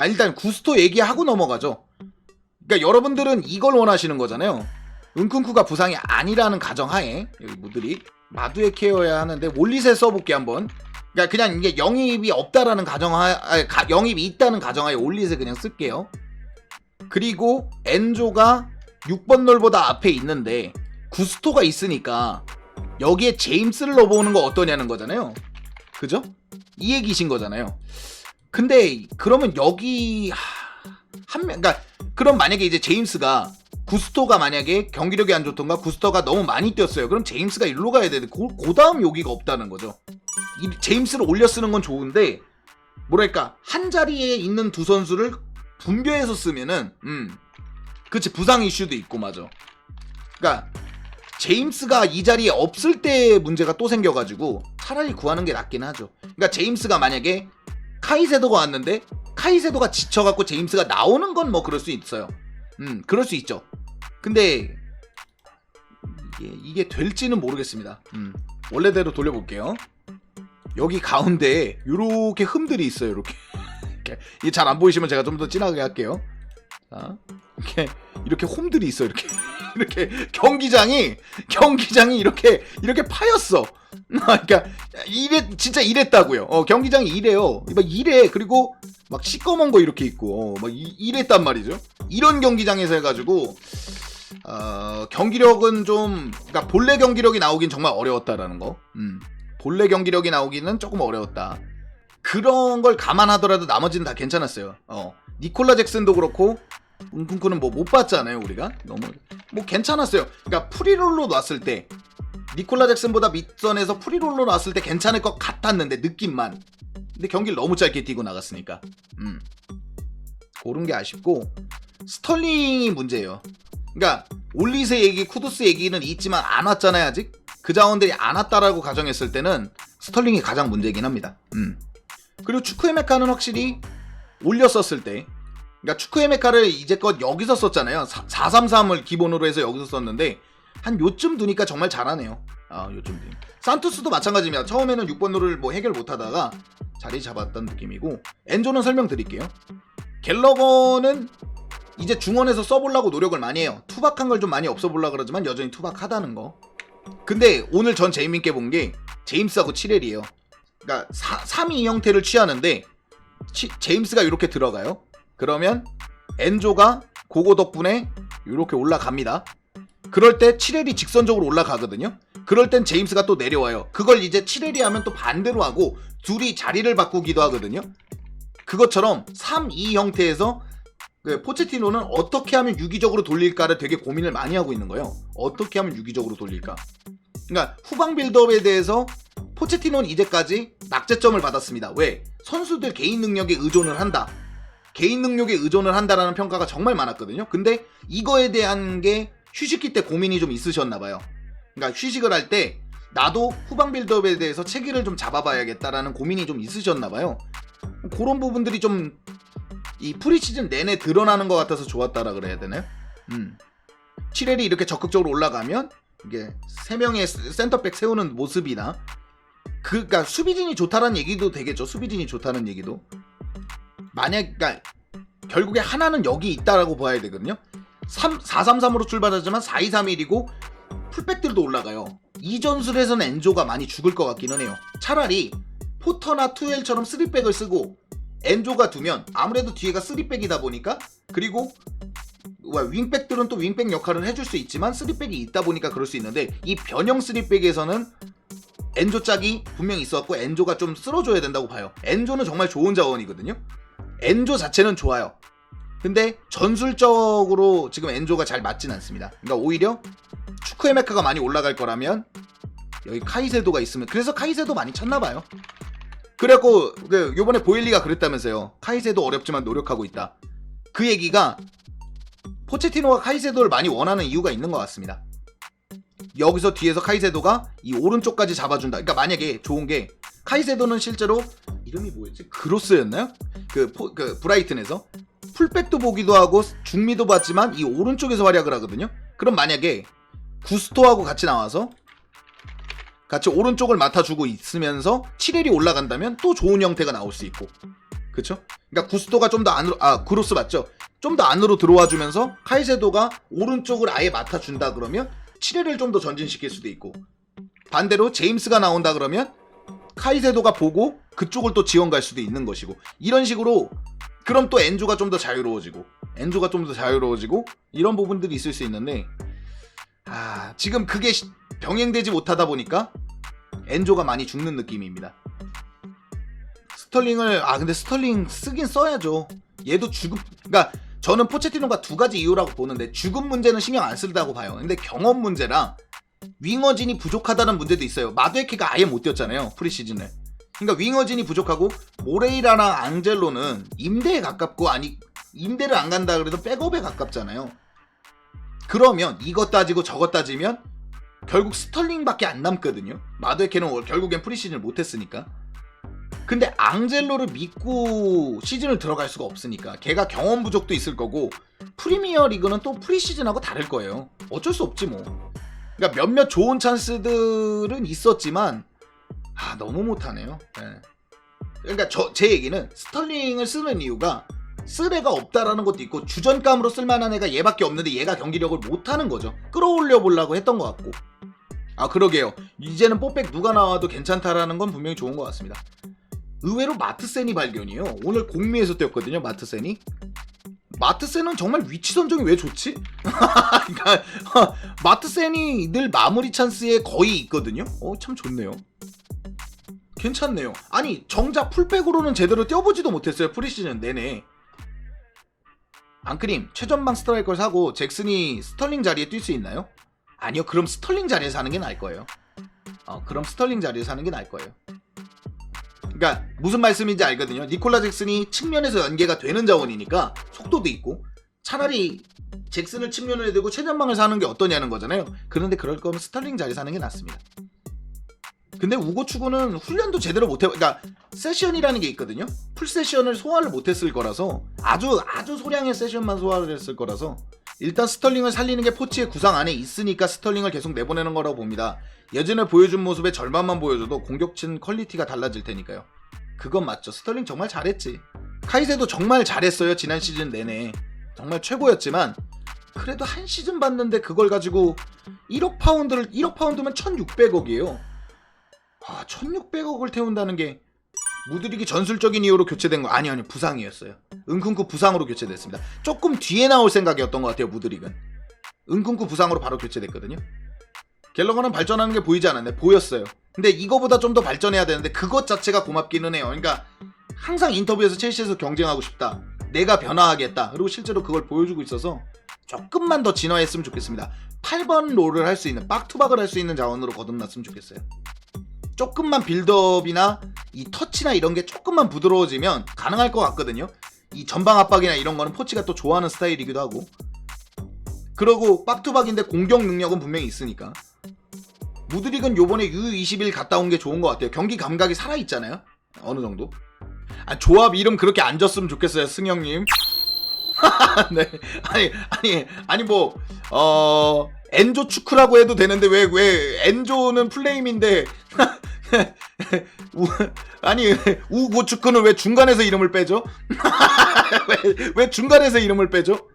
일단 구스토 얘기하고 넘어가죠. 그러니까 여러분들은 이걸 원하시는 거잖아요. 은쿤쿠가 부상이 아니라는 가정하에 여기 무드릭 마두에 케어해야 하는데 몰릿에 써볼게 한번. 그러니까 그냥 이게 영입이 없다라는 영입이 있다는 가정하에 올릿에 그냥 쓸게요. 그리고 엔조가 6번 롤보다 앞에 있는데 구스토가 있으니까 여기에 제임스를 넣어보는 거 어떠냐는 거잖아요. 그죠? 이 얘기신 거잖아요. 근데 그러면 여기 그러니까 그럼 만약에 이제 제임스가 구스토가 만약에 경기력이 안 좋던가 구스토가 너무 많이 뛰었어요. 그럼 제임스가 일로 가야 되는데 그 다음 여기가 없다는 거죠. 이 제임스를 올려 쓰는 건 좋은데 뭐랄까 한 자리에 있는 두 선수를 분배해서 쓰면은 그치 부상 이슈도 있고 맞아. 그러니까 제임스가 이 자리에 없을 때 문제가 또 생겨가지고 차라리 구하는 게 낫긴 하죠. 그러니까 제임스가 만약에 카이세도가 왔는데 카이세도가 지쳐갖고 제임스가 나오는 건 뭐 그럴 수 있어요. 그럴 수 있죠. 근데 이게 될지는 모르겠습니다. 원래대로 돌려볼게요. 여기 가운데에 이렇게 흠들이 있어요. 이렇게 이게 잘 안 보이시면 제가 좀 더 진하게 할게요. 자, 이렇게 홈들이 있어. 이렇게 경기장이 이렇게 파였어. 그러니까 진짜 이랬다고요. 경기장이 이래요. 막 이래. 그리고 막 시꺼먼 거 이렇게 있고 막 이랬단 말이죠. 이런 경기장에서 해가지고 경기력은 좀 그러니까 본래 경기력이 나오긴 정말 어려웠다라는 거. 본래 경기력이 나오기는 조금 어려웠다. 그런 걸 감안하더라도 나머지는 다 괜찮았어요. 니콜라 잭슨도 그렇고 은쿤쿠는 뭐 못 봤잖아요. 우리가 너무 뭐 괜찮았어요. 그러니까 프리롤로 놨을 때 니콜라 잭슨보다 밑선에서 프리롤로 놨을 때 괜찮을 것 같았는데 느낌만. 근데 경기를 너무 짧게 뛰고 나갔으니까 그런 게 아쉽고 스털링이 문제예요. 그러니까 올릿의 얘기, 쿠두스 얘기는 있지만 안 왔잖아요. 아직 그 자원들이 안 왔다라고 가정했을 때는 스털링이 가장 문제긴 합니다. 그리고 추크헤메카는 확실히 올렸었을 때 그러니까 추크헤메카를 이제껏 여기서 썼잖아요. 433을 기본으로 해서 여기서 썼는데 한 요쯤 두니까 정말 잘하네요. 요쯤 두니. 산투스도 마찬가지입니다. 처음에는 6번 롤을 뭐 해결 못하다가 자리 잡았던 느낌이고 엔조는 설명드릴게요. 갤러거는 이제 중원에서 써보려고 노력을 많이 해요. 투박한 걸 좀 많이 없어보려고 그러지만 여전히 투박하다는 거. 근데 오늘 전 재밌게 본 게 제임스하고 7렐이에요. 그러니까 3-2 형태를 취하는데 제임스가 이렇게 들어가요. 그러면 엔조가 그거 덕분에 이렇게 올라갑니다. 그럴 때 7렐이 직선적으로 올라가거든요. 그럴 땐 제임스가 또 내려와요. 그걸 이제 7렐이 하면 또 반대로 하고 둘이 자리를 바꾸기도 하거든요. 그것처럼 3-2 형태에서 포체티노는 어떻게 하면 유기적으로 돌릴까를 되게 고민을 많이 하고 있는 거예요. 어떻게 하면 유기적으로 돌릴까. 그러니까 후방 빌드업에 대해서 포체티노는 이제까지 낙제점을 받았습니다. 왜? 선수들 개인 능력에 의존을 한다. 개인 능력에 의존을 한다라는 평가가 정말 많았거든요. 근데 이거에 대한 게 휴식기 때 고민이 좀 있으셨나봐요. 그러니까 휴식을 할 때 나도 후방 빌드업에 대해서 체계를 좀 잡아봐야겠다라는 고민이 좀 있으셨나봐요. 그런 부분들이 좀 이 프리시즌 내내 드러나는 것 같아서 좋았다라 그래야 되나요? 7렐이 이렇게 적극적으로 올라가면 이게 3명의 센터백 세우는 모습이나 그러니까 수비진이 좋다라는 얘기도 되겠죠. 수비진이 좋다는 얘기도 그러니까 결국에 하나는 여기 있다라고 봐야 되거든요. 4-3-3으로 출발하지만 4-2-3-1이고 풀백들도 올라가요. 이 전술에서는 엔조가 많이 죽을 것 같기는 해요. 차라리 포터나 투엘처럼 3백을 쓰고 엔조가 두면 아무래도 뒤에가 3백이다 보니까 그리고 윙백들은 또 윙백 역할을 해줄 수 있지만 3백이 있다 보니까 그럴 수 있는데 이 변형 3백에서는 엔조 짝이 분명히 있었고 엔조가 좀 쓸어줘야 된다고 봐요. 엔조는 정말 좋은 자원이거든요. 엔조 자체는 좋아요. 근데 전술적으로 지금 엔조가 잘 맞진 않습니다. 그러니까 오히려 추크헤메카가 많이 올라갈 거라면 여기 카이세도가 있으면 그래서 카이세도 많이 찾나봐요. 그래갖고 요번에 보일리가 그랬다면서요. 카이세도 어렵지만 노력하고 있다. 그 얘기가 포체티노가 카이세도를 많이 원하는 이유가 있는 것 같습니다. 여기서 뒤에서 카이세도가 이 오른쪽까지 잡아준다. 그러니까 만약에 좋은 게 카이세도는 실제로 이름이 뭐였지? 그로스였나요? 그 브라이튼에서 풀백도 보기도 하고 중미도 봤지만 이 오른쪽에서 활약을 하거든요. 그럼 만약에 구스토하고 같이 나와서 같이 오른쪽을 맡아주고 있으면서 7렐이 올라간다면 또 좋은 형태가 나올 수 있고 그쵸? 그러니까 구스토가 좀 더 안으로, 그로스 맞죠? 좀 더 안으로 들어와 주면서 카이세도가 오른쪽을 아예 맡아준다 그러면 7회를 좀 더 전진시킬 수도 있고, 반대로 제임스가 나온다 그러면 카이세도가 보고 그쪽을 또 지원 갈 수도 있는 것이고, 이런 식으로 그럼 또 엔조가 좀 더 자유로워지고 이런 부분들이 있을 수 있는데, 지금 그게 병행되지 못하다 보니까 엔조가 많이 죽는 느낌입니다. 스털링을 근데 스털링 쓰긴 써야죠. 얘도 그러니까 저는 포체티노가 두 가지 이유라고 보는데, 죽음 문제는 신경 안 쓴다고 봐요. 근데 경험 문제랑 윙어진이 부족하다는 문제도 있어요. 마두에케가 아예 못 뛰었잖아요, 프리시즌을. 그러니까 윙어진이 부족하고, 모레이라랑 앙젤로는 임대에 가깝고, 임대를 안 간다 그래도 백업에 가깝잖아요. 그러면 이것 따지고 저것 따지면 결국 스털링밖에 안 남거든요. 마두에케는 결국엔 프리시즌을 못했으니까. 근데 앙젤로를 믿고 시즌을 들어갈 수가 없으니까, 걔가 경험 부족도 있을 거고, 프리미어 리그는 또 프리시즌하고 다를 거예요. 어쩔 수 없지 뭐. 그러니까 몇몇 좋은 찬스들은 있었지만 너무 못하네요. 네. 그러니까 제 얘기는 스털링을 쓰는 이유가 쓸 애가 없다라는 것도 있고, 주전감으로 쓸만한 애가 얘밖에 없는데 얘가 경기력을 못하는 거죠. 끌어올려 보려고 했던 것 같고. 그러게요. 이제는 뽀백 누가 나와도 괜찮다라는 건 분명히 좋은 것 같습니다. 의외로 마트센이 발견이에요. 오늘 공미에서 뛰었거든요, 마트센이. 마트센은 정말 위치 선정이 왜 좋지? 그러니까 마트센이 늘 마무리 찬스에 거의 있거든요. 참 좋네요. 괜찮네요. 아니, 정작 풀백으로는 제대로 뛰어보지도 못했어요, 프리시즌 내내. 앙크림, 최전방 스트라이커를 사고 잭슨이 스털링 자리에 뛸 수 있나요? 아니요, 그럼 스털링 자리에 사는 게 나을 거예요. 그럼 스털링 자리에 사는 게 나을 거예요. 그러니까 무슨 말씀인지 알거든요. 니콜라 잭슨이 측면에서 연계가 되는 자원이니까 속도도 있고, 차라리 잭슨을 측면에 대고 최전방을 사는 게 어떠냐는 거잖아요. 그런데 그럴 거면 스털링 자리 사는 게 낫습니다. 근데 우고 축구는 훈련도 제대로 못해. 그러니까 세션이라는 게 있거든요. 풀 세션을 소화를 못했을 거라서, 아주 소량의 세션만 소화를 했을 거라서, 일단 스털링을 살리는 게 포치의 구상 안에 있으니까 스털링을 계속 내보내는 거라고 봅니다. 예전에 보여준 모습의 절반만 보여줘도 공격진 퀄리티가 달라질 테니까요. 그건 맞죠. 스털링 정말 잘했지. 카이세도 정말 잘했어요, 지난 시즌 내내. 정말 최고였지만 그래도 한 시즌 봤는데 그걸 가지고 1억 파운드면 1600억이에요 1600억을 태운다는 게, 무드릭이 전술적인 이유로 교체된 거 아니요, 부상이었어요. 은쿤쿠 부상으로 교체됐습니다. 조금 뒤에 나올 생각이었던 것 같아요, 무드릭은. 은쿤쿠 부상으로 바로 교체됐거든요. 갤러거는 발전하는 게 보이지 않았네. 보였어요. 근데 이거보다 좀 더 발전해야 되는데 그것 자체가 고맙기는 해요. 그러니까 항상 인터뷰에서 첼시에서 경쟁하고 싶다, 내가 변화하겠다, 그리고 실제로 그걸 보여주고 있어서 조금만 더 진화했으면 좋겠습니다. 8번 롤을 할 수 있는, 박투박을 할 수 있는 자원으로 거듭났으면 좋겠어요. 조금만 빌드업이나 이 터치나 이런 게 조금만 부드러워지면 가능할 것 같거든요. 이 전방 압박이나 이런 거는 포치가 또 좋아하는 스타일이기도 하고, 그러고 박투박인데 공격 능력은 분명히 있으니까. 무드릭은 요번에 U21 갔다 온 게 좋은 것 같아요. 경기 감각이 살아있잖아요, 어느 정도. 조합 이름 그렇게 안 졌으면 좋겠어요, 승영님. 네. 아니 엔조 축구라고 해도 되는데 왜 엔조는 플레임인데 우고 축구는 왜 중간에서 이름을 빼죠? 왜 중간에서 이름을 빼죠?